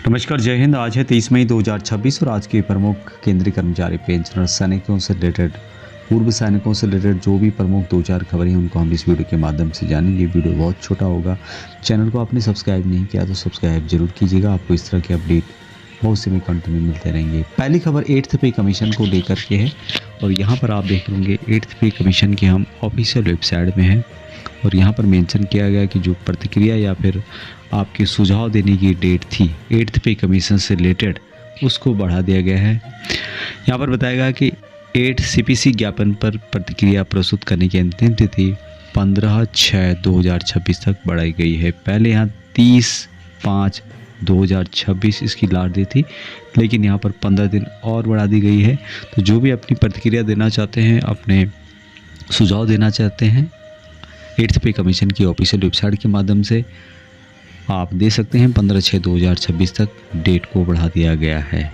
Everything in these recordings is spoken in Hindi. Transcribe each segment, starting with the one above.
नमस्कार, जय हिंद। आज है 23 मई 2026 और आज के प्रमुख केंद्रीय कर्मचारी पेंशनर सैनिकों से रिलेटेड पूर्व सैनिकों से रिलेटेड जो भी प्रमुख 2-4 खबरें हैं उनको हम इस वीडियो के माध्यम से जानेंगे। वीडियो बहुत छोटा होगा। चैनल को आपने सब्सक्राइब नहीं किया तो सब्सक्राइब जरूर कीजिएगा। आपको इस तरह के अपडेट बहुत से में कंटिन्यू मिलते रहेंगे। पहली खबर 8th पे कमीशन को लेकर के है और यहाँ पर आप देख लेंगे 8th पे कमीशन के हम ऑफिशियल वेबसाइट में हैं और यहाँ पर मेंशन किया गया कि जो प्रतिक्रिया या फिर आपके सुझाव देने की डेट थी 8th पे कमीशन से रिलेटेड उसको बढ़ा दिया गया है। यहाँ पर बताया गया कि 8 CPC ज्ञापन पर प्रतिक्रिया प्रस्तुत करने की अंतिम तिथि 15/6/2026 तक बढ़ाई गई है। पहले यहाँ 30/5/2026 इसकी लास्ट डेट थी, लेकिन यहाँ पर 15 दिन और बढ़ा दी गई है। तो जो भी अपनी प्रतिक्रिया देना चाहते हैं, अपने सुझाव देना चाहते हैं 8th पे कमीशन की ऑफिशियल वेबसाइट के माध्यम से आप दे सकते हैं। 15/6/2026 तक डेट को बढ़ा दिया गया है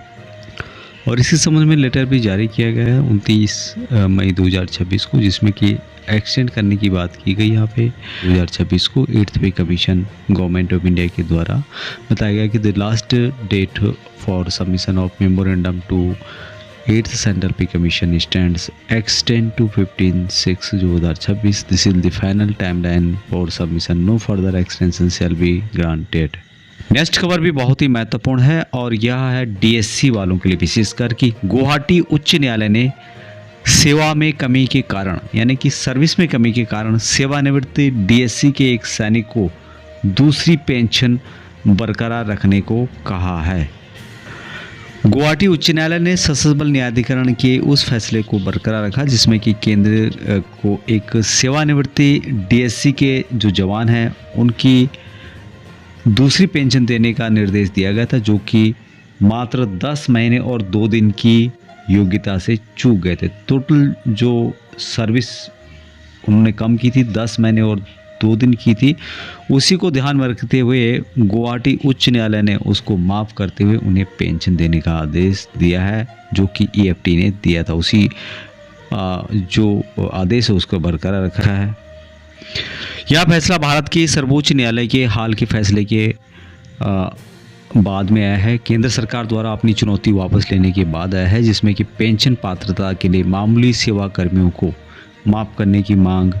और इसी संबंध में लेटर भी जारी किया गया है 29 मई 2026 को, जिसमें कि एक्सटेंड करने की बात की गई। यहाँ पे 2026 को 8th पे कमीशन गवर्नमेंट ऑफ इंडिया के द्वारा बताया गया कि the last date for submission of memorandum to 8th central pay commission stands extend to 15/6/2026। This is the final timeline for submission. No further extension shall be granted. Next खबर भी बहुत ही महत्वपूर्ण है और यह है DSC वालों के लिए, विशेषकर कि गुवाहाटी उच्च न्यायालय ने सेवा में कमी के कारण यानी कि सर्विस में कमी के कारण सेवानिवृत्ति DSC के एक सैनिक को दूसरी पेंशन बरकरार रखने को कहा है। गुवाहाटी उच्च न्यायालय ने सशस्त्र बल न्यायाधिकरण के उस फैसले को बरकरार रखा जिसमें कि केंद्र को एक सेवानिवृत्ति DSC के जो जवान हैं उनकी दूसरी पेंशन देने का निर्देश दिया गया था, जो कि मात्र 10 महीने और 2 दिन की योग्यता से चूक गए थे। टोटल जो सर्विस उन्होंने कम की थी 10 महीने और 2 दिन की थी, उसी को ध्यान में रखते हुए गुवाहाटी उच्च न्यायालय ने उसको माफ़ करते हुए उन्हें पेंशन देने का आदेश दिया है, जो कि EFT ने दिया था। उसी जो आदेश है उसको बरकरार रखा है। यह फैसला भारत के सर्वोच्च न्यायालय के हाल के फैसले के बाद में आया है। केंद्र सरकार द्वारा अपनी चुनौती वापस लेने के बाद आया है, जिसमें कि पेंशन पात्रता के लिए मामूली सेवा कर्मियों को माफ़ करने की मांग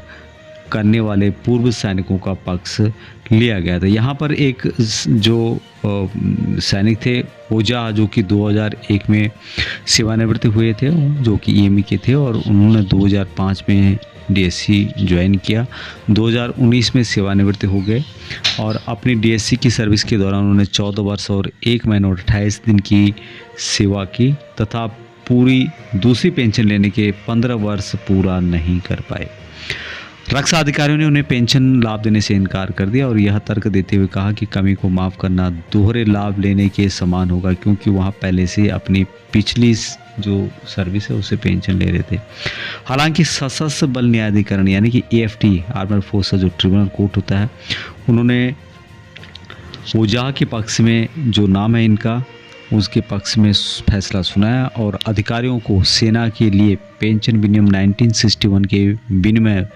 करने वाले पूर्व सैनिकों का पक्ष लिया गया था। यहाँ पर एक जो सैनिक थे ओझा, जो कि 2001 में सेवानिवृत्त हुए थे, जो कि EME के थे और उन्होंने 2005 में DSC ज्वाइन किया। 2019 में सेवानिवृत्त हो गए और अपनी DSC की सर्विस के दौरान उन्होंने 14 वर्ष और 1 महीना और 28 दिन की सेवा की तथा पूरी दूसरी पेंशन लेने के 15 वर्ष पूरा नहीं कर पाए। रक्षा अधिकारियों ने उन्हें पेंशन लाभ देने से इनकार कर दिया और यह तर्क देते हुए कहा कि कमी को माफ़ करना दोहरे लाभ लेने के समान होगा, क्योंकि वहाँ पहले से अपनी पिछली जो सर्विस है उससे पेंशन ले रहे थे। हालांकि सशस्त्र बल न्यायाधिकरण यानी कि AFT आर्मर फोर्स जो ट्रिब्यूनल कोर्ट होता है, उन्होंने ओझा के पक्ष में जो नाम है इनका उसके पक्ष में फैसला सुनाया और अधिकारियों को सेना के लिए पेंशन विनियम 1961 के विनिमय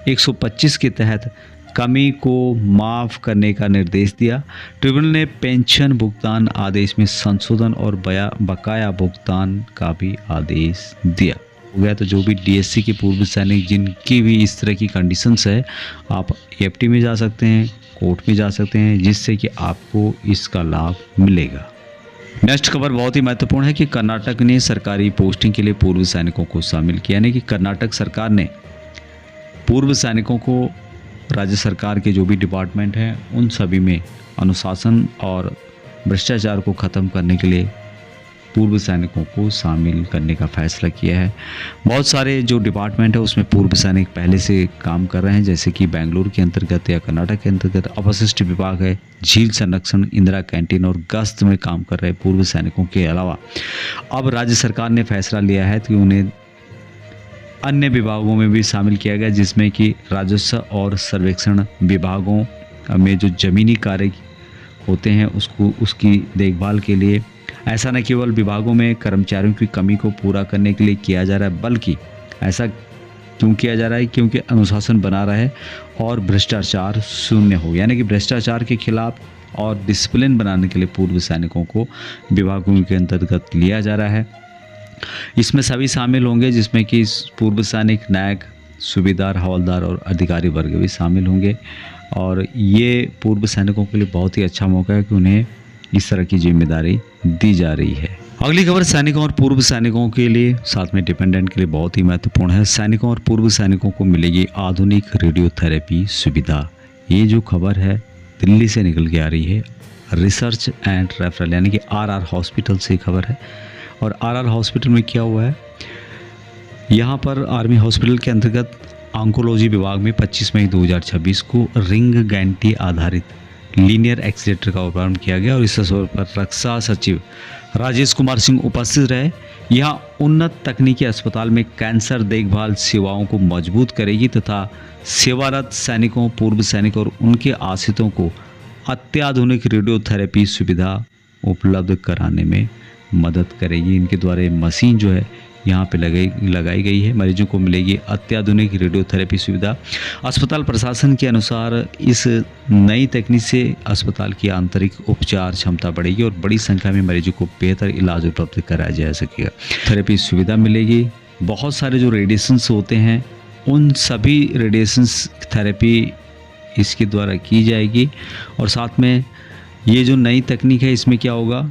125 के तहत कमी को माफ़ करने का निर्देश दिया। ट्रिब्यूनल ने पेंशन भुगतान आदेश में संशोधन और बकाया भुगतान का भी आदेश दिया हो गया। तो जो भी DSC के पूर्व सैनिक जिनकी भी इस तरह की कंडीशंस है, आप EFT में जा सकते हैं, कोर्ट में जा सकते हैं, जिससे कि आपको इसका लाभ मिलेगा। नेक्स्ट खबर बहुत ही महत्वपूर्ण है कि कर्नाटक ने सरकारी पोस्टिंग के लिए पूर्व सैनिकों को शामिल किया। यानी कि कर्नाटक सरकार ने पूर्व सैनिकों को राज्य सरकार के जो भी डिपार्टमेंट हैं उन सभी में अनुशासन और भ्रष्टाचार को ख़त्म करने के लिए पूर्व सैनिकों को शामिल करने का फैसला किया है। बहुत सारे जो डिपार्टमेंट है उसमें पूर्व सैनिक पहले से काम कर रहे हैं, जैसे कि बेंगलुरु के अंतर्गत या कर्नाटक के अंतर्गत अपशिष्ट विभाग है, झील संरक्षण, इंदिरा कैंटीन और गश्त में काम कर रहे पूर्व सैनिकों के अलावा अब राज्य सरकार ने फैसला लिया है कि उन्हें अन्य विभागों में भी शामिल किया गया, जिसमें कि राजस्व और सर्वेक्षण विभागों में जो ज़मीनी कार्य होते हैं उसकी देखभाल के लिए। ऐसा न केवल विभागों में कर्मचारियों की कमी को पूरा करने के लिए किया जा रहा है, बल्कि ऐसा क्यों किया जा रहा है, क्योंकि अनुशासन बना रहे और भ्रष्टाचार शून्य हो। यानी कि भ्रष्टाचार के खिलाफ और डिसिप्लिन बनाने के लिए पूर्व सैनिकों को विभागों के अंतर्गत लिया जा रहा है। इसमें सभी शामिल होंगे, जिसमें कि पूर्व सैनिक, नायक, सूबेदार, हवलदार और अधिकारी वर्ग भी शामिल होंगे। और ये पूर्व सैनिकों के लिए बहुत ही अच्छा मौका है कि उन्हें इस तरह की जिम्मेदारी दी जा रही है। अगली खबर सैनिकों और पूर्व सैनिकों के लिए, साथ में डिपेंडेंट के लिए बहुत ही महत्वपूर्ण है। सैनिकों और पूर्व सैनिकों को मिलेगी आधुनिक रेडियोथेरेपी सुविधा। ये जो खबर है दिल्ली से निकल के आ रही है, रिसर्च एंड रेफरल यानी कि आरआर हॉस्पिटल से खबर है। और आरआर हॉस्पिटल में क्या हुआ है, यहाँ पर आर्मी हॉस्पिटल के अंतर्गत ऑन्कोलॉजी विभाग में 25 मई 2026 को रिंग गैंटी आधारित लीनियर एक्सीलेटर का उपकरण किया गया और इस अवसर पर रक्षा सचिव राजेश कुमार सिंह उपस्थित रहे। यह उन्नत तकनीकी अस्पताल में कैंसर देखभाल सेवाओं को मजबूत करेगी तथा सेवारत सैनिकों, पूर्व सैनिकों और उनके आश्रितों को अत्याधुनिक रेडियोथेरेपी सुविधा उपलब्ध कराने में मदद करेगी। इनके द्वारा ये मशीन जो है यहाँ पे लगाई गई है। मरीजों को मिलेगी अत्याधुनिक रेडियोथेरेपी सुविधा। अस्पताल प्रशासन के अनुसार इस नई तकनीक से अस्पताल की आंतरिक उपचार क्षमता बढ़ेगी और बड़ी संख्या में मरीजों को बेहतर इलाज उपलब्ध कराया जा सकेगा। थेरेपी सुविधा मिलेगी। बहुत सारे जो रेडिएशंस होते हैं उन सभी रेडिएशंस थेरेपी इसके द्वारा की जाएगी। और साथ में ये जो नई तकनीक है इसमें क्या होगा,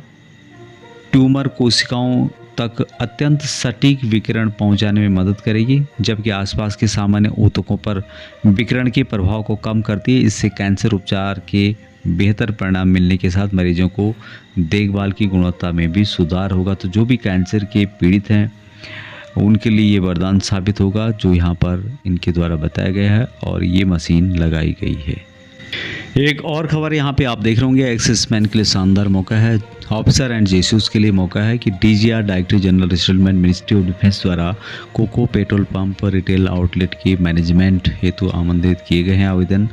ट्यूमर कोशिकाओं तक अत्यंत सटीक विकिरण पहुंचाने में मदद करेगी, जबकि आसपास के सामान्य ऊतकों पर विकिरण के प्रभाव को कम करती है। इससे कैंसर उपचार के बेहतर परिणाम मिलने के साथ मरीजों को देखभाल की गुणवत्ता में भी सुधार होगा। तो जो भी कैंसर के पीड़ित हैं उनके लिए ये वरदान साबित होगा जो यहाँ पर इनके द्वारा बताया गया है और ये मशीन लगाई गई है। एक और खबर यहाँ पे आप देख रहे होंगे, एक्सिसमैन के लिए शानदार मौका है। ऑफिसर एंड जेसूस के लिए मौका है कि DGR director general resettlement ministry of defence द्वारा COCO petrol pump retail outlet की मैनेजमेंट हेतु आमंत्रित किए गए हैं आवेदन,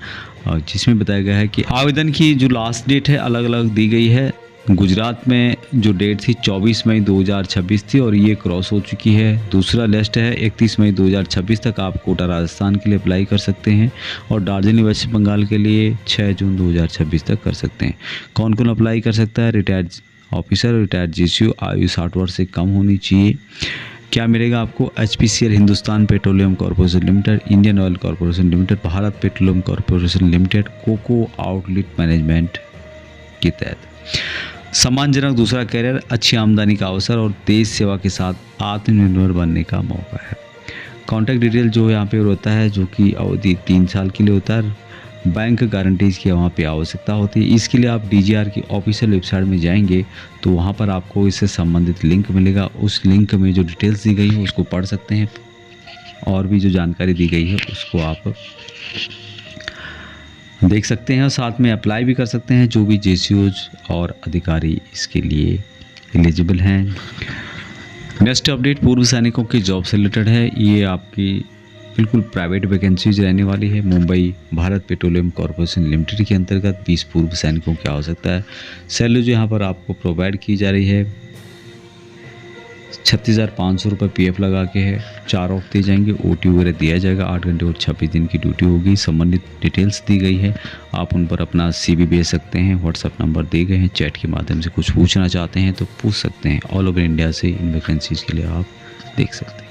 जिसमें बताया गया है कि आवेदन की जो लास्ट डेट है अलग अलग दी गई है। गुजरात में जो डेट थी 24 मई 2026 थी और ये क्रॉस हो चुकी है। दूसरा लिस्ट है 31 मई 2026 तक आप कोटा राजस्थान के लिए अप्लाई कर सकते हैं और दार्जिलिंग वेस्ट बंगाल के लिए 6 जून 2026 तक कर सकते हैं। कौन कौन अप्लाई कर सकता है, रिटायर्ड ऑफिसर, रिटायर्ड जीसीयू, आयु 60 वर्ष से कम होनी चाहिए। क्या मिलेगा आपको, HPCL Hindustan petroleum corporation limited, Indian oil corporation limited, Bharat petroleum corporation limited, COCO outlet management के तहत। सम्मानजनक दूसरा कैरियर, अच्छी आमदनी का अवसर और देश सेवा के साथ आत्मनिर्भर बनने का मौका है। कॉन्टैक्ट डिटेल जो यहाँ पे होता है जो कि अवधि 3 साल के लिए होता है। बैंक गारंटीज़ की वहाँ पे आवश्यकता होती है। इसके लिए आप DGR की ऑफिशियल वेबसाइट में जाएंगे तो वहाँ पर आपको इससे संबंधित लिंक मिलेगा। उस लिंक में जो डिटेल्स दी गई है उसको पढ़ सकते हैं और भी जो जानकारी दी गई है उसको आप देख सकते हैं और साथ में अप्लाई भी कर सकते हैं। जो भी जेसीओज और अधिकारी इसके लिए एलिजिबल हैं। नेक्स्ट अपडेट पूर्व सैनिकों के जॉब से रिलेटेड है। ये आपकी बिल्कुल प्राइवेट वैकेंसीज रहने वाली है। Mumbai Bharat petroleum corporation limited के अंतर्गत 20 पूर्व सैनिकों की आवश्यकता है। सैलरी जो यहाँ पर आपको प्रोवाइड की जा रही है 36,500 रुपये PF लगा के है। 4 ऑफ दिए जाएंगे, OT वगैरह दिया जाएगा। 8 घंटे और 26 दिन की ड्यूटी होगी। संबंधित डिटेल्स दी गई है, आप उन पर अपना CV भेज सकते हैं। व्हाट्सएप नंबर दिए गए हैं, चैट के माध्यम से कुछ पूछना चाहते हैं तो पूछ सकते हैं। ऑल ओवर इंडिया से इन वैकेंसीज के लिए आप देख सकते हैं।